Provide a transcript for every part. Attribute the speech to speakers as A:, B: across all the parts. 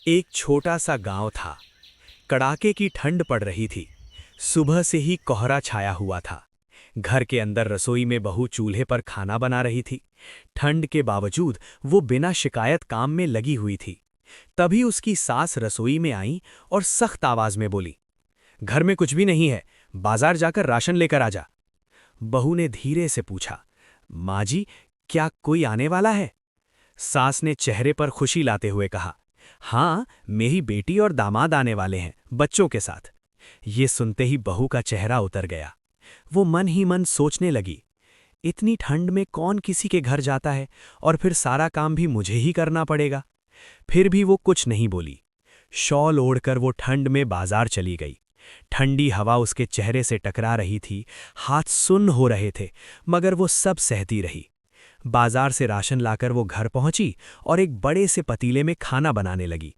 A: एक छोटा सा गांव था। कड़ाके की ठंड पड़ रही थी। सुबह से ही कोहरा छाया हुआ था। घर के अंदर रसोई में बहू चूल्हे पर खाना बना रही थी। ठंड के बावजूद वो बिना शिकायत काम में लगी हुई थी। तभी उसकी सास रसोई में आई और सख्त आवाज में बोली, घर में कुछ भी नहीं है, बाजार जाकर राशन लेकर आ जा। बहू ने धीरे से पूछा, माँ जी, क्या कोई आने वाला है? सास ने चेहरे पर खुशी लाते हुए कहा, हाँ, मेरी बेटी और दामाद आने वाले हैं, बच्चों के साथ। ये सुनते ही बहू का चेहरा उतर गया। वो मन ही मन सोचने लगी, इतनी ठंड में कौन किसी के घर जाता है, और फिर सारा काम भी मुझे ही करना पड़ेगा। फिर भी वो कुछ नहीं बोली। शॉल ओढ़कर वो ठंड में बाजार चली गई। ठंडी हवा उसके चेहरे से टकरा रही थी, हाथ सुन्न हो रहे थे, मगर वो सब सहती रही। बाजार से राशन लाकर वो घर पहुंची और एक बड़े से पतीले में खाना बनाने लगी।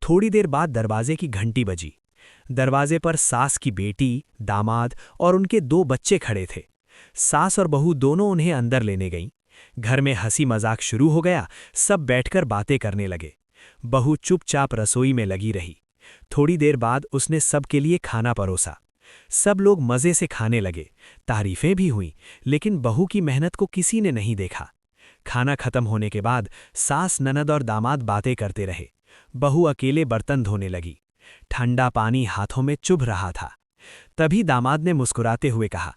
A: थोड़ी देर बाद दरवाजे की घंटी बजी। दरवाजे पर सास की बेटी, दामाद और उनके 2 बच्चे खड़े थे। सास और बहू दोनों उन्हें अंदर लेने गईं। घर में हंसी मजाक शुरू हो गया। सब बैठकर बातें करने लगे। बहू चुपचाप रसोई में लगी रही। थोड़ी देर बाद उसने सबके लिए खाना परोसा। सब लोग मजे से खाने लगे। तारीफें भी हुईं, लेकिन बहू की मेहनत को किसी ने नहीं देखा। खाना खत्म होने के बाद सास, ननद और दामाद बातें करते रहे। बहू अकेले बर्तन धोने लगी। ठंडा पानी हाथों में चुभ रहा था। तभी दामाद ने मुस्कुराते हुए कहा,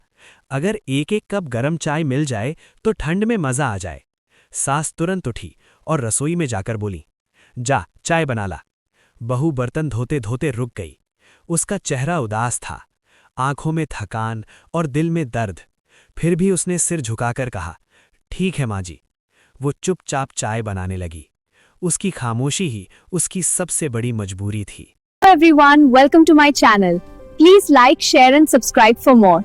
A: अगर एक एक कप गरम चाय मिल जाए तो ठंड में मजा आ जाए। सास तुरंत उठी और रसोई में जाकर बोली, जा चाय बना ला। बहू बर्तन धोते धोते रुक गई। उसका चेहरा उदास था, आंखों में थकान और दिल में दर्द। फिर भी उसने सिर झुकाकर कहा, ठीक है माँ जी। वो चुपचाप चाय बनाने लगी। उसकी खामोशी ही उसकी सबसे बड़ी मजबूरी थी।
B: Hello everyone, welcome to my channel. Please like, share and subscribe for more.